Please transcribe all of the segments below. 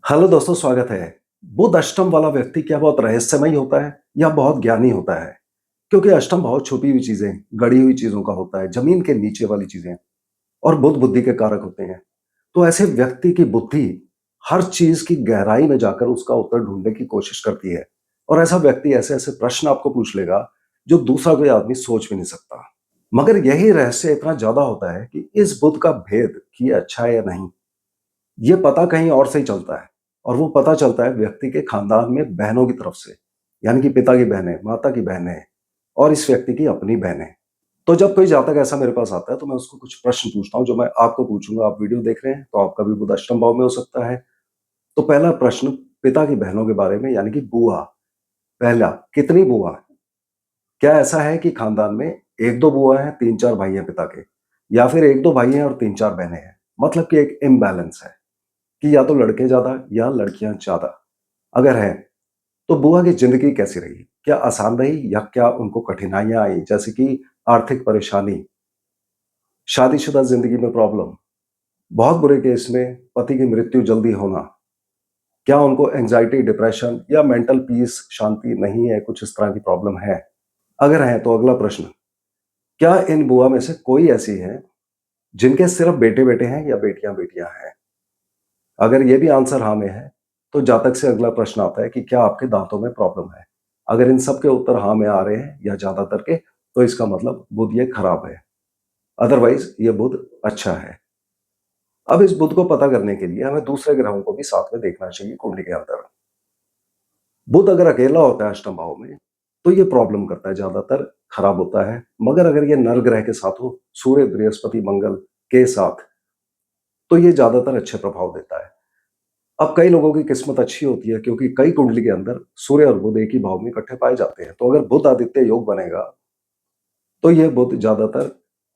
Hello दोस्तों, स्वागत है। बुध अष्टम वाला व्यक्ति क्या बहुत रहस्यमयी होता है या बहुत ज्ञानी होता है? क्योंकि अष्टम भाव छुपी हुई चीजें, गड़ी हुई चीजों का होता है, जमीन के नीचे वाली चीजें, और बुध बुद्धि के कारक होते हैं। तो ऐसे व्यक्ति की बुद्धि हर चीज की गहराई में जाकर उसका उत्तर ढूंढने की कोशिश करती है। और ऐसा व्यक्ति ऐसे ऐसे प्रश्न आपको पूछ लेगा जो दूसरा कोई आदमी सोच भी नहीं सकता। मगर यही रहस्य इतना ज्यादा होता है कि इस बुध का भेद कि ये अच्छा है या नहीं, ये पता कहीं और से ही चलता है। और वो पता चलता है व्यक्ति के खानदान में बहनों की तरफ से, यानी कि पिता की बहनें, माता की बहनें और इस व्यक्ति की अपनी बहनें। तो जब कोई जातक ऐसा मेरे पास आता है तो मैं उसको कुछ प्रश्न पूछता हूँ जो मैं आपको पूछूंगा। आप वीडियो देख रहे हैं तो आपका भी बुध अष्टम भाव में हो सकता है। तो पहला प्रश्न पिता की बहनों के बारे में, यानी कि बुआ। पहला, कितनी बुआ है? क्या ऐसा है कि खानदान में एक दो बुआ हैं, तीन चार भाई हैं पिता के, या फिर एक दो भाई हैं और तीन चार बहनें हैं? मतलब कि एक इम्बैलेंस है कि या तो लड़के ज्यादा या लड़कियां ज्यादा। अगर है तो बुआ की जिंदगी कैसी रही? क्या आसान रही या क्या उनको कठिनाइयां आई, जैसे कि आर्थिक परेशानी, शादीशुदा जिंदगी में प्रॉब्लम, बहुत बुरे केस में पति की मृत्यु जल्दी होना? क्या उनको एंजाइटी, डिप्रेशन या मेंटल पीस, शांति नहीं है, कुछ इस तरह की प्रॉब्लम है? अगर है तो अगला प्रश्न, क्या इन बुआ में से कोई ऐसी है जिनके सिर्फ बेटे बेटे हैं या बेटियां बेटियां हैं? अगर ये भी आंसर हाँ में है तो जातक से अगला प्रश्न आता है कि क्या आपके दांतों में प्रॉब्लम है? अगर इन सब के उत्तर हाँ में आ रहे हैं या ज्यादातर के, तो इसका मतलब बुध ये खराब है। अदरवाइज ये बुध अच्छा है। अब इस बुध को पता करने के लिए हमें दूसरे ग्रहों को भी साथ में देखना चाहिए कुंडली के अंदर। बुध अगर अकेला होता है अष्टम भाव में तो ये प्रॉब्लम करता है, ज्यादातर खराब होता है। मगर अगर ये नर ग्रह के साथ हो, सूर्य, बृहस्पति, मंगल के साथ, तो ये ज्यादातर अच्छे प्रभाव देता है। अब कई लोगों की किस्मत अच्छी होती है क्योंकि कई कुंडली के अंदर सूर्य और बुध एक ही भाव में इकट्ठे पाए जाते हैं। तो अगर बुध आदित्य योग बनेगा तो यह बुध ज्यादातर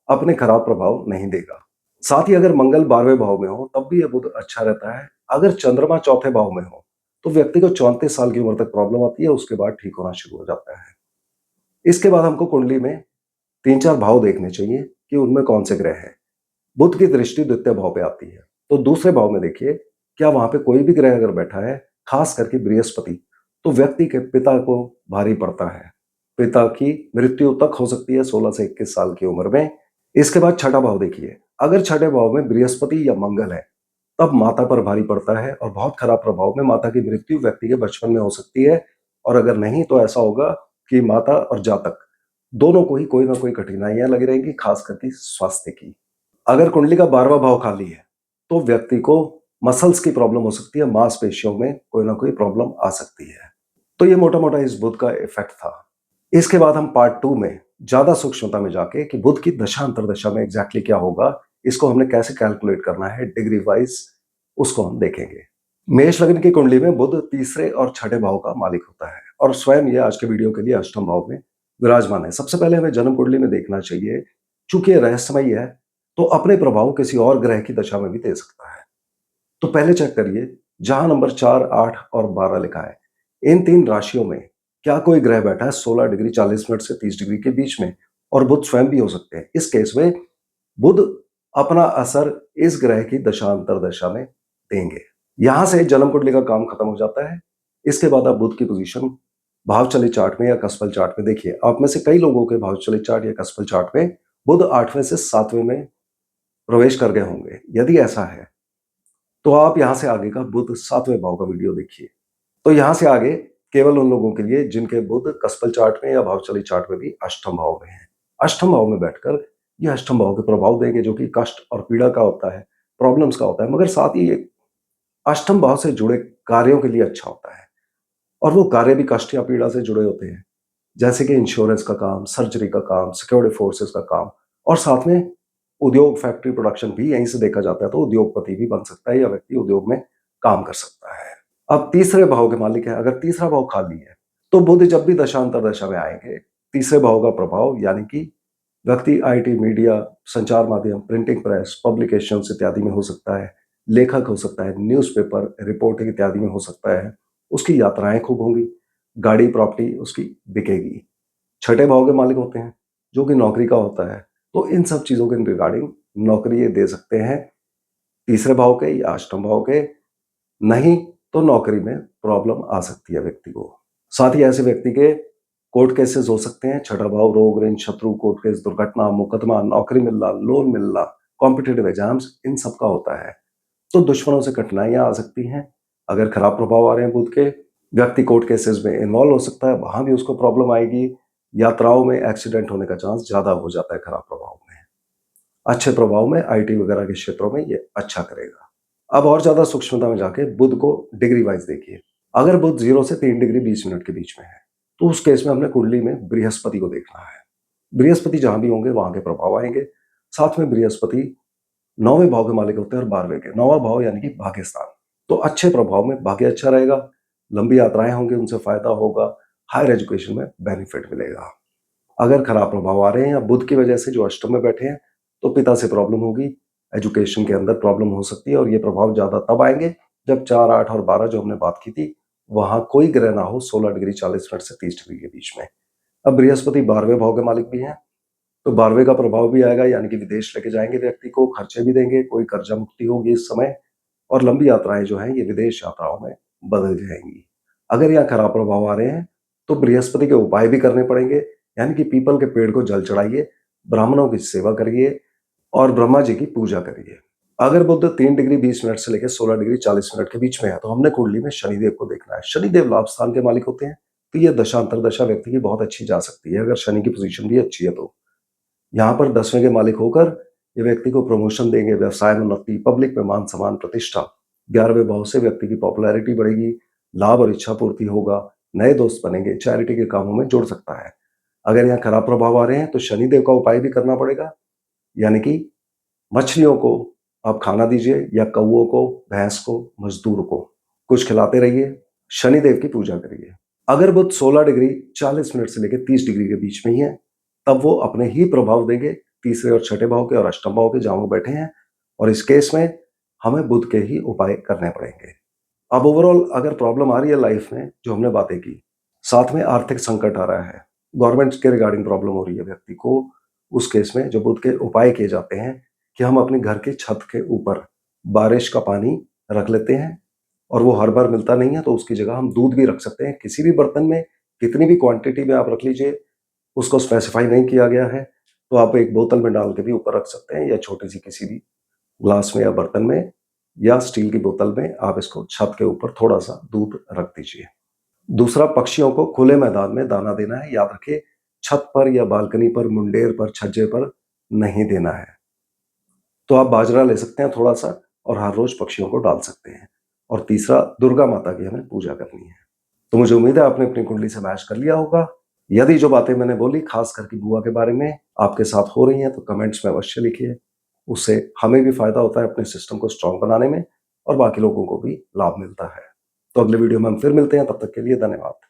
अपने खराब प्रभाव नहीं देगा। साथ ही अगर मंगल 12वें भाव में हो तब भी यह बुध अच्छा रहता है। अगर चंद्रमा चौथे भाव में हो तो व्यक्ति को 34 साल की उम्र तक प्रॉब्लम आती है, उसके बाद ठीक होना शुरू हो जाता है। इसके बाद हमको कुंडली में तीन चार भाव देखने चाहिए कि उनमें कौन से ग्रह हैं। बुध की दृष्टि द्वितीय भाव पे आती है, तो दूसरे भाव में देखिए, क्या वहां पे कोई भी ग्रह अगर बैठा है, खास करके बृहस्पति, तो व्यक्ति के पिता को भारी पड़ता है। पिता की मृत्यु तक हो सकती है 16 से 21 साल की उम्र में। इसके बाद छठा भाव देखिए, अगर छठे भाव में बृहस्पति या मंगल है तब माता पर भारी पड़ता है और बहुत खराब प्रभाव में माता की मृत्यु व्यक्ति के बचपन में हो सकती है। और अगर नहीं तो ऐसा होगा कि माता और जातक दोनों को ही कोई ना कोई कठिनाइयां लगी रहेंगी, खास करके स्वास्थ्य की। अगर कुंडली का 12वां भाव खाली है तो व्यक्ति को मसल्स की प्रॉब्लम हो सकती है, मांसपेशियों में कोई ना कोई प्रॉब्लम आ सकती है। तो ये मोटा मोटा इस बुध का इफेक्ट था। इसके बाद हम पार्ट 2 में ज्यादा सूक्ष्मता में जाके कि बुध की दशा अंतरदशा में एग्जैक्टली क्या होगा, इसको हमने कैसे कैलकुलेट करना है डिग्री वाइज, उसको हम देखेंगे। मेष लग्न की कुंडली में बुध तीसरे और छठे भाव का मालिक होता है और स्वयं ये आज के वीडियो के लिए अष्टम भाव में विराजमान है। सबसे पहले हमें जन्म कुंडली में देखना चाहिए, चूंकि ये रहस्यमय है तो अपने प्रभाव किसी और ग्रह की दशा में भी दे सकता है। तो पहले चेक करिए, जहां नंबर 4, 8 और 12 लिखा है, इन तीन राशियों में क्या कोई ग्रह बैठा है 16 डिग्री 40 मिनट से 30 डिग्री के बीच में? और बुध स्वयं भी हो सकते हैं। इस केस में बुध अपना असर इस ग्रह की दशांतर दशा में देंगे। यहां से जन्म कुंडली का काम खत्म हो जाता है। इसके बाद आप बुध की पोजीशन भावचली चार्ट में या कस्पल चार्ट में देखिए। आप में से कई लोगों के भावचली चार्ट या कस्पल चार्ट में बुध 8वें से 7वें में प्रवेश कर गए होंगे। यदि ऐसा है तो आप यहां से आगे का बुध 7वें भाव का वीडियो देखिए। तो यहां से आगे केवल उन लोगों के लिए जिनके बुध कस्पल चार्ट में या भावचली चार्ट में भी अष्टम भाव में है। अष्टम भाव में बैठकर ये अष्टम भाव के प्रभाव देंगे, जो कि कष्ट और पीड़ा का होता है, प्रॉब्लम्स का होता है। मगर साथ ही ये अष्टम भाव से जुड़े कार्यों के लिए अच्छा होता है। और वो कार्य भी कष्ट या पीड़ा से जुड़े होते हैं, जैसे कि इंश्योरेंस का काम, सर्जरी का काम, सिक्योरिटी फोर्सेस का काम। और साथ में उद्योग, फैक्ट्री, प्रोडक्शन भी यहीं से देखा जाता है, तो उद्योगपति भी बन सकता है या व्यक्ति उद्योग में काम कर सकता है। अब तीसरे भाव के मालिक है, अगर तीसरा भाव खाली है तो बुध जब भी दशांतर दशा में आएंगे, तीसरे भाव का प्रभाव, यानी कि व्यक्ति आईटी, मीडिया, संचार माध्यम, प्रिंटिंग प्रेस, पब्लिकेशंस इत्यादि में हो सकता है, लेखक हो सकता है, न्यूज़पेपर, रिपोर्टिंग इत्यादि में हो सकता है। उसकी यात्राएं खूब होंगी, गाड़ी, प्रॉपर्टी उसकी बिकेगी। छठे भाव के मालिक होते हैं जो कि नौकरी का होता है, तो इन सब चीजों के रिगार्डिंग नौकरी ये दे सकते हैं तीसरे भाव के या अष्टम भाव के। नहीं तो नौकरी में प्रॉब्लम आ सकती है व्यक्ति को। साथ ही ऐसे व्यक्ति के कोर्ट केसेस हो सकते हैं, छठा भाव, रोग, ऋण, शत्रु, कोर्ट केस, दुर्घटना, मुकदमा, नौकरी मिलना, लोन मिलना, कॉम्पिटिटिव एग्जाम्स, इन सब का होता है। तो दुश्मनों से कठिनाइयां आ सकती हैं। अगर खराब प्रभाव आ रहे हैं बुध के, व्यक्ति कोर्ट केसेस में इन्वॉल्व हो सकता है, वहां भी उसको प्रॉब्लम आएगी। यात्राओं में एक्सीडेंट होने का चांस ज्यादा हो जाता है खराब प्रभाव में। अच्छे प्रभाव में आईटी वगैरह के क्षेत्रों में ये अच्छा करेगा। अब और ज्यादा सूक्ष्मता में जाके बुध को डिग्री वाइज देखिए। अगर बुध 0 से 3 डिग्री 20 मिनट के बीच में है, तो उस केस में हमने कुंडली में बृहस्पति को देखना है। बृहस्पति जहां भी होंगे वहां के प्रभाव आएंगे। साथ में बृहस्पति 9वें भाव के मालिक होते हैं और 12वें के। 9वां भाव यानी कि भाग्य स्थान। तो अच्छे प्रभाव में भाग्य अच्छा रहेगा, लंबी यात्राएं होंगी, उनसे फायदा होगा, हायर एजुकेशन में बेनिफिट मिलेगा। अगर खराब प्रभाव आ रहे हैं या बुध की वजह से जो अष्टम में बैठे हैं, तो पिता से प्रॉब्लम होगी, एजुकेशन के अंदर प्रॉब्लम हो सकती है। और ये प्रभाव ज्यादा तब आएंगे जब 4, 8 और 12 जो हमने बात की थी, वहां कोई ग्रह ना हो 16 डिग्री 40 मिनट से 30 डिग्री के बीच में। अब बृहस्पति 12वें भाव के मालिक भी हैं, तो 12वें का प्रभाव भी आएगा, यानी कि विदेश लेके जाएंगे व्यक्ति को, खर्चे भी देंगे, कोई कर्जा मुक्ति होगी इस समय, और लंबी यात्राएं जो हैं ये विदेश यात्राओं में बदल जाएंगी। अगर यहाँ खराब प्रभाव आ रहे हैं तो बृहस्पति के उपाय भी करने पड़ेंगे, यानी कि पीपल के पेड़ को जल चढ़ाइए, ब्राह्मणों की सेवा करिए और ब्रह्मा जी की पूजा करिए। अगर बुध 3 डिग्री 20 मिनट से लेकर 16 डिग्री 40 मिनट के बीच में है, तो हमने कुंडली में शनिदेव को देखना है। शनिदेव लाभ स्थान के मालिक होते हैं, तो ये दशा अंतरदशा व्यक्ति की बहुत अच्छी जा सकती है, अगर शनि की पोजीशन भी अच्छी है तो। यहाँ पर 10वें के मालिक होकर ये व्यक्ति को प्रमोशन देंगे, व्यवसाय में उन्नति, पब्लिक में मान सम्मान, प्रतिष्ठा। 11वें भाव से व्यक्ति की पॉपुलैरिटी बढ़ेगी, लाभ और इच्छा पूर्ति होगा, नए दोस्त बनेंगे, चैरिटी के कामों में जुड़ सकता है। अगर यहाँ खराब प्रभाव आ रहे हैं तो शनिदेव का उपाय भी करना पड़ेगा, यानी कि मछलियों को आप खाना दीजिए, या कौओं को, भैंस को, मजदूर को कुछ खिलाते रहिए, शनिदेव की पूजा करिए। अगर बुध 16 डिग्री 40 मिनट से लेकर 30 डिग्री के बीच में ही है, तब वो अपने ही प्रभाव देंगे तीसरे और छठे भाव के और अष्टम भाव के, जहां वो बैठे हैं। और इस केस में हमें बुध के ही उपाय करने पड़ेंगे। अब ओवरऑल अगर प्रॉब्लम आ रही है लाइफ में, जो हमने बातें की, साथ में आर्थिक संकट आ रहा है, गवर्नमेंट के रिगार्डिंग प्रॉब्लम हो रही है व्यक्ति को, उस केस में जो बुध के उपाय किए जाते हैं कि हम अपने घर की छत के ऊपर बारिश का पानी रख लेते हैं, और वो हर बार मिलता नहीं है, तो उसकी जगह हम दूध भी रख सकते हैं किसी भी बर्तन में, कितनी भी क्वांटिटी में आप रख लीजिए, उसको स्पेसिफाई नहीं किया गया है। तो आप एक बोतल में डाल के भी ऊपर रख सकते हैं, या छोटी सी किसी भी ग्लास में या बर्तन में या स्टील की बोतल में आप इसको छत के ऊपर थोड़ा सा दूध रख दीजिए। दूसरा, पक्षियों को खुले मैदान में दाना देना है, याद रखिए छत पर या बालकनी पर, मुंडेर पर, छज्जे पर नहीं देना है। तो आप बाजरा ले सकते हैं थोड़ा सा, और हर रोज पक्षियों को डाल सकते हैं। और तीसरा, दुर्गा माता की हमें पूजा करनी है। तो मुझे उम्मीद है आपने अपनी कुंडली से मैच कर लिया होगा। यदि जो बातें मैंने बोली, खास करके बुआ के बारे में, आपके साथ हो रही हैं, तो कमेंट्स में अवश्य लिखिए। उससे हमें भी फायदा होता है अपने सिस्टम को स्ट्रांग बनाने में, और बाकी लोगों को भी लाभ मिलता है। तो अगले वीडियो में हम फिर मिलते हैं, तब तक के लिए धन्यवाद।